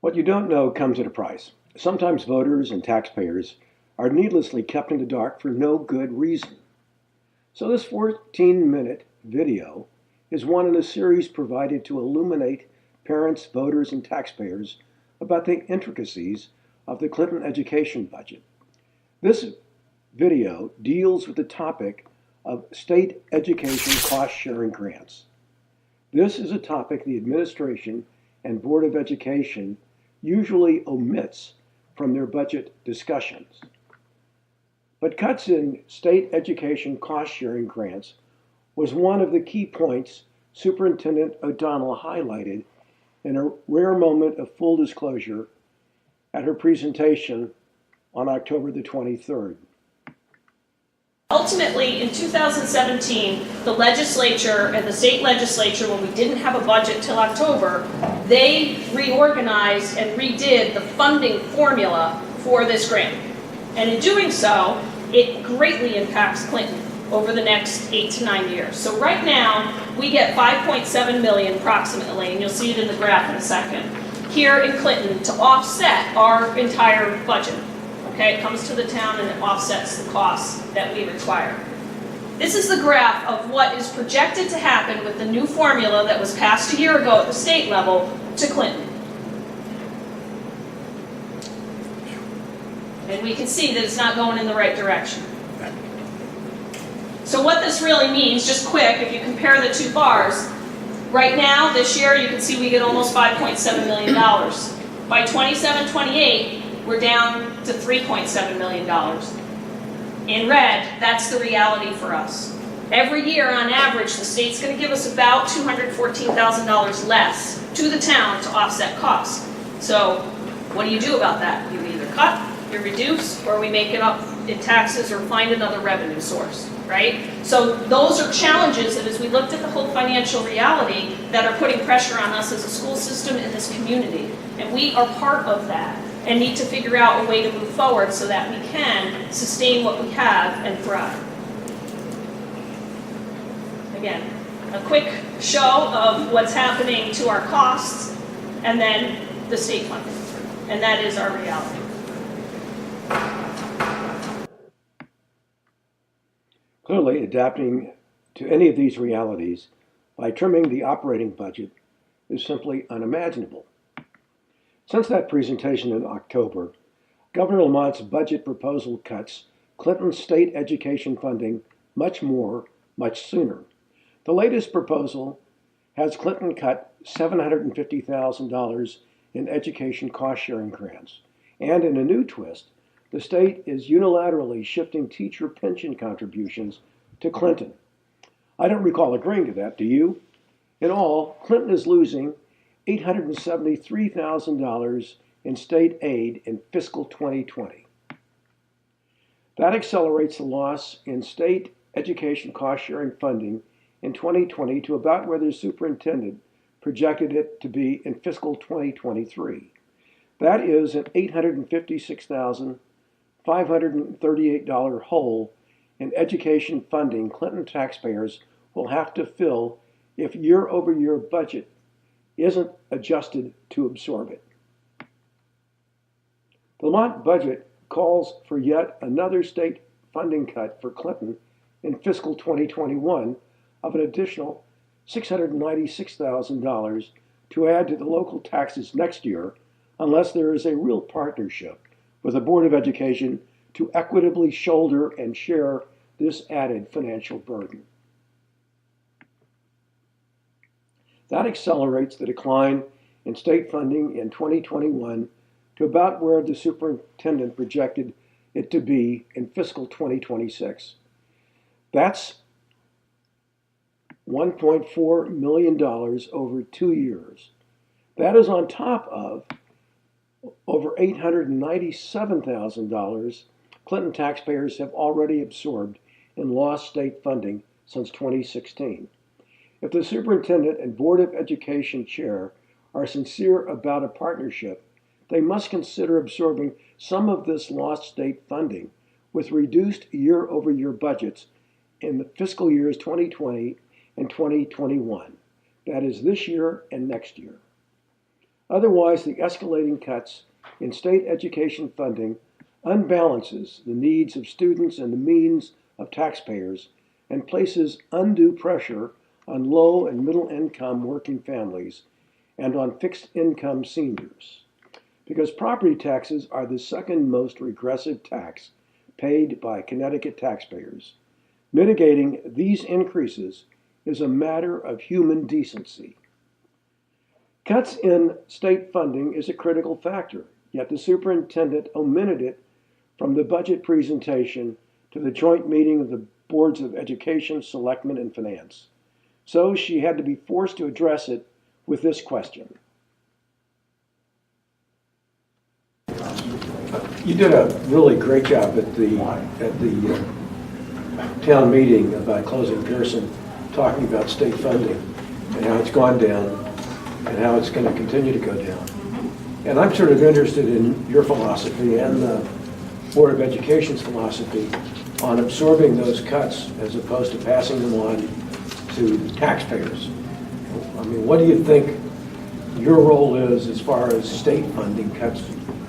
What you don't know comes at a price. Sometimes voters and taxpayers are needlessly kept in the dark for no good reason. So this 14-minute video is one in a series provided to illuminate parents, voters, and taxpayers about the intricacies of the Clinton education budget. This video deals with the topic of state education cost-sharing grants. This is a topic the administration and Board of Education usually omits from their budget discussions. But cuts in state education cost-sharing grants was one of the key points Superintendent O'Donnell highlighted in a rare moment of full disclosure at her presentation on October the 23rd. Ultimately, in 2017, the legislature and the state legislature, when we didn't have a budget till October, they reorganized and redid the funding formula for this grant. And in doing so, it greatly impacts Clinton over the next 8 to 9 years. So right now, we get $5.7 million approximately, and you'll see it in the graph in a second, here in Clinton to offset our entire budget. Okay, it comes to the town and it offsets the costs that we require. This is the graph of what is projected to happen with the new formula that was passed a year ago at the state level to Clinton. And we can see that it's not going in the right direction. So what this really means, just quick, if you compare the two bars, right now, this year, you can see we get almost $5.7 million. By 27-28, we're down to $3.7 million. In red, that's the reality for us. Every year, on average, the state's going to give us about $214,000 less to the town to offset costs. So what do you do about that? You either cut, you reduce, or we make it up in taxes or find another revenue source, right? So those are challenges that as we looked at the whole financial reality that are putting pressure on us as a school system in this community. And we are part of that and need to figure out a way to move forward so that we can sustain what we have and thrive. Again, a quick show of what's happening to our costs and then the state funding. And that is our reality. Clearly, adapting to any of these realities by trimming the operating budget is simply unimaginable. Since that presentation in October, Governor Lamont's budget proposal cuts Clinton's state education funding much sooner. The latest proposal has Clinton cut $750,000 in education cost-sharing grants. And in a new twist, the state is unilaterally shifting teacher pension contributions to Clinton. I don't recall agreeing to that, do you? In all, Clinton is losing $873,000 in state aid in fiscal 2020. That accelerates the loss in state education cost-sharing funding in 2020 to about where the superintendent projected it to be in fiscal 2023. That is an $856,538 hole in education funding Clinton taxpayers will have to fill if year-over-year budget isn't adjusted to absorb it. The Lamont budget calls for yet another state funding cut for Clinton in fiscal 2021 of an additional $696,000 to add to the local taxes next year unless there is a real partnership with the Board of Education to equitably shoulder and share this added financial burden. That accelerates the decline in state funding in 2021 to about where the superintendent projected it to be in fiscal 2026. That's $1.4 million over 2 years. That is on top of over $897,000 Clinton taxpayers have already absorbed in lost state funding since 2016. If the superintendent and Board of Education chair are sincere about a partnership, they must consider absorbing some of this lost state funding with reduced year-over-year budgets in the fiscal years 2020 and 2021. That is this year and next year. Otherwise, the escalating cuts in state education funding unbalances the needs of students and the means of taxpayers and places undue pressure on low and middle income working families and on fixed income seniors. Because property taxes are the second most regressive tax paid by Connecticut taxpayers, mitigating these increases is a matter of human decency. Cuts in state funding is a critical factor, yet the superintendent omitted it from the budget presentation to the joint meeting of the Boards of Education, Selectmen and Finance. So she had to be forced to address it with this question. You did a really great job at the town meeting about closing Pierson, talking about state funding and how it's gone down and how it's going to continue to go down. And I'm sort of interested in your philosophy and the Board of Education's philosophy on absorbing those cuts as opposed to passing them on to taxpayers. I mean, what do you think your role is as far as state funding cuts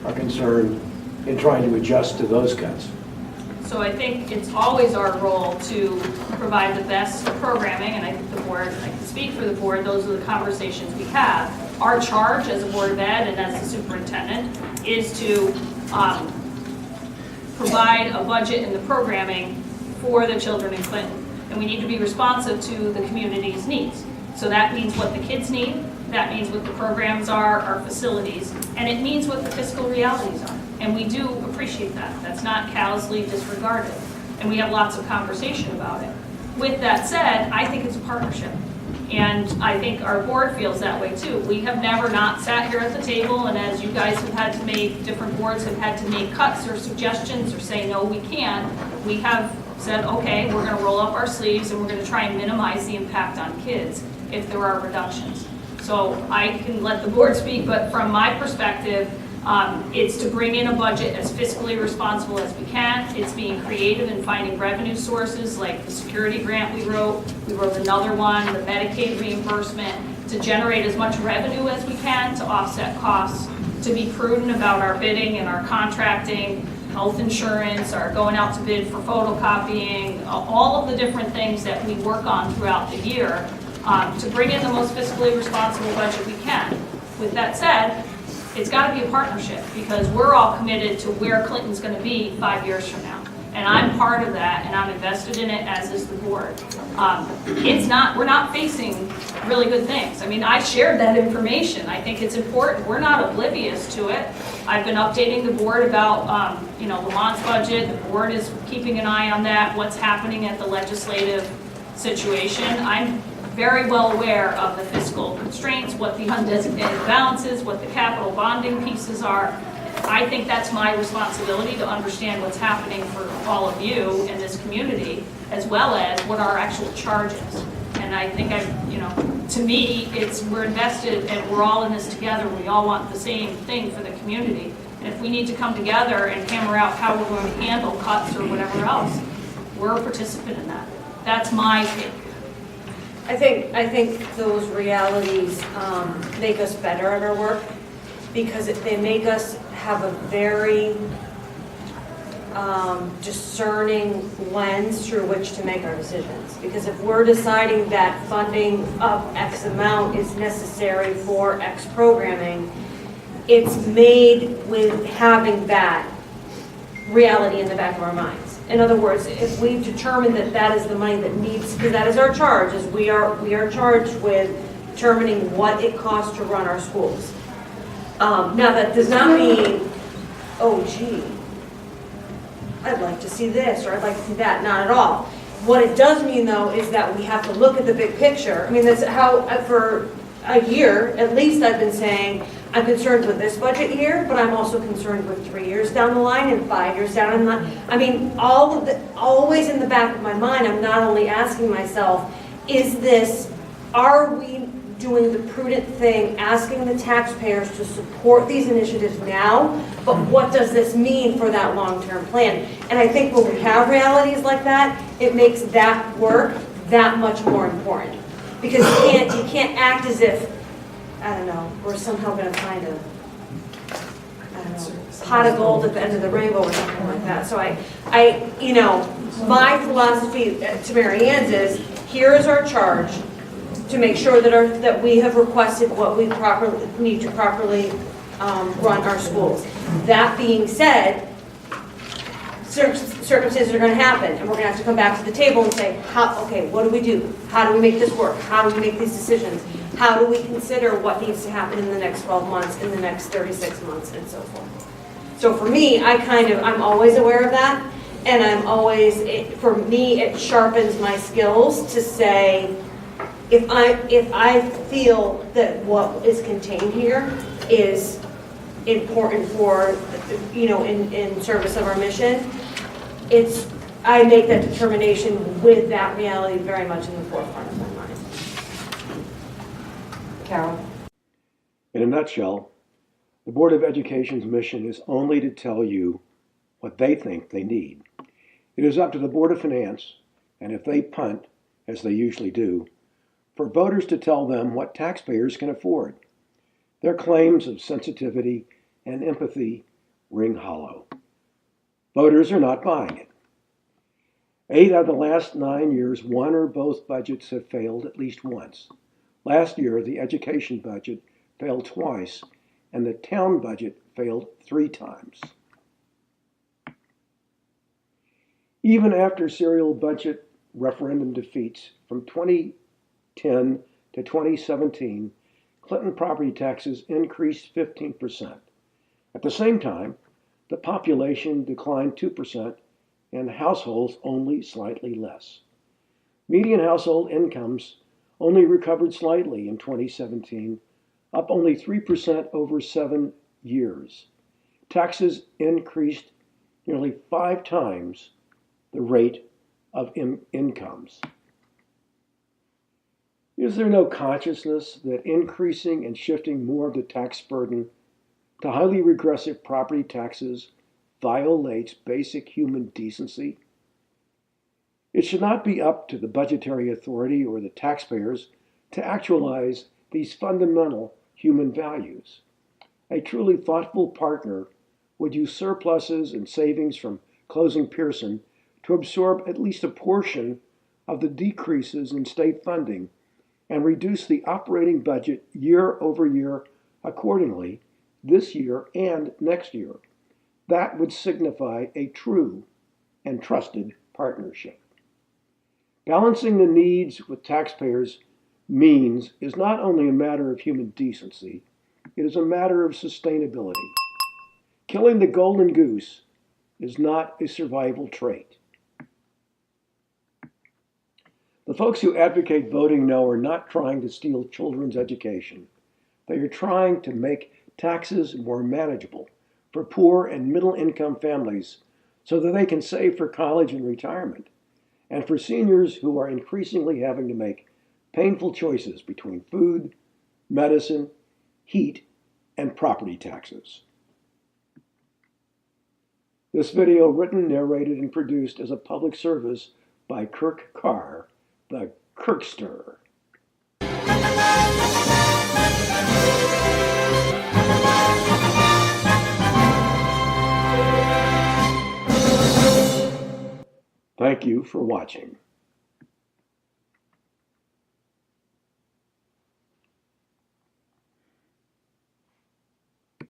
are concerned in trying to adjust to those cuts? So I think it's always our role to provide the best programming, and I think the board, I can speak for the board, those are the conversations we have. Our charge as a Board of Ed and as the superintendent is to provide a budget and the programming for the children in Clinton. And we need to be responsive to the community's needs. So that means what the kids need, that means what the programs are, our facilities, and it means what the fiscal realities are. And we do appreciate that. That's not callously disregarded. And we have lots of conversation about it. With that said, I think it's a partnership. And I think our board feels that way too. We have never not sat here at the table, and as you guys have had to make, different boards have had to make cuts or suggestions or say, no, we can't, we have said, okay, we're going to roll up our sleeves and we're going to try and minimize the impact on kids if there are reductions. So I can let the board speak, but from my perspective, it's to bring in a budget as fiscally responsible as we can. It's being creative in finding revenue sources like the security grant we wrote. We wrote another one, the Medicaid reimbursement, to generate as much revenue as we can to offset costs, to be prudent about our bidding and our contracting, health insurance, our going out to bid for photocopying, all of the different things that we work on throughout the year to bring in the most fiscally responsible budget we can. With that said, it's got to be a partnership because we're all committed to where Clinton's going to be 5 years from now. And I'm part of that, and I'm invested in it, as is the board. We're not facing really good things. I mean, I shared that information. I think it's important. We're not oblivious to it. I've been updating the board about, Lamont's budget. The board is keeping an eye on that, what's happening at the legislative situation. I'm very well aware of the fiscal constraints, what the undesignated balances, what the capital bonding pieces are. I think that's my responsibility to understand what's happening for all of you in this community, as well as what our actual charge is. And I think to me, we're invested and we're all in this together. We all want the same thing for the community. And if we need to come together and hammer out how we're going to handle cuts or whatever else, we're a participant in that. That's my take. I think those realities make us better at our work because they make us have a very discerning lens through which to make our decisions. Because if we're deciding that funding of X amount is necessary for X programming, it's made with having that reality in the back of our minds. In other words, if we determine that that is the money that needs, because that is our charge, is we are charged with determining what it costs to run our schools. Now that does not mean, oh gee, I'd like to see this or I'd like to see that, not at all. What it does mean though is that we have to look at the big picture. I mean, that's how for a year, at least I've been saying, I'm concerned with this budget year, but I'm also concerned with 3 years down the line and 5 years down the line. I mean, always in the back of my mind, I'm not only asking myself, are we doing the prudent thing, asking the taxpayers to support these initiatives now, but what does this mean for that long-term plan? And I think when we have realities like that, it makes that work that much more important. Because you can't act as if I don't know, we're somehow gonna find a, I don't know, pot of gold at the end of the rainbow or something like that. So my philosophy to Mary Ann's is, here is our charge to make sure that we have requested what we need to properly run our schools. That being said, circumstances are going to happen, and we're going to have to come back to the table and say, okay, what do we do? How do we make this work? How do we make these decisions? How do we consider what needs to happen in the next 12 months, in the next 36 months, and so forth? So for me, I'm always aware of that, and for me, it sharpens my skills to say, if I feel that what is contained here is important for, in service of our mission, I make that determination with that reality very much in the forefront of my mind. Carol? In a nutshell, the Board of Education's mission is only to tell you what they think they need. It is up to the Board of Finance, and if they punt, as they usually do, for voters to tell them what taxpayers can afford. Their claims of sensitivity and empathy ring hollow. Voters are not buying it. 8 out of the last 9 years, one or both budgets have failed at least once. Last year, the education budget failed twice, and the town budget failed 3 times. Even after serial budget referendum defeats from 2010 to 2017, Clinton property taxes increased 15%. At the same time, the population declined 2% and households only slightly less. Median household incomes only recovered slightly in 2017, up only 3% over 7 years. Taxes increased nearly 5 times the rate of incomes. Is there no consciousness that increasing and shifting more of the tax burden to highly regressive property taxes violates basic human decency? It should not be up to the budgetary authority or the taxpayers to actualize these fundamental human values. A truly thoughtful partner would use surpluses and savings from closing Pierson to absorb at least a portion of the decreases in state funding and reduce the operating budget year over year accordingly, this year and next year. That would signify a true and trusted partnership. Balancing the needs with taxpayers' means is not only a matter of human decency, it is a matter of sustainability. Killing the golden goose is not a survival trait. The folks who advocate voting no are not trying to steal children's education. They are trying to make taxes more manageable for poor and middle-income families so that they can save for college and retirement, and for seniors who are increasingly having to make painful choices between food, medicine, heat, and property taxes. This video written, narrated, and produced as a public service by Kirk Carr, the Kirkster. Thank you for watching.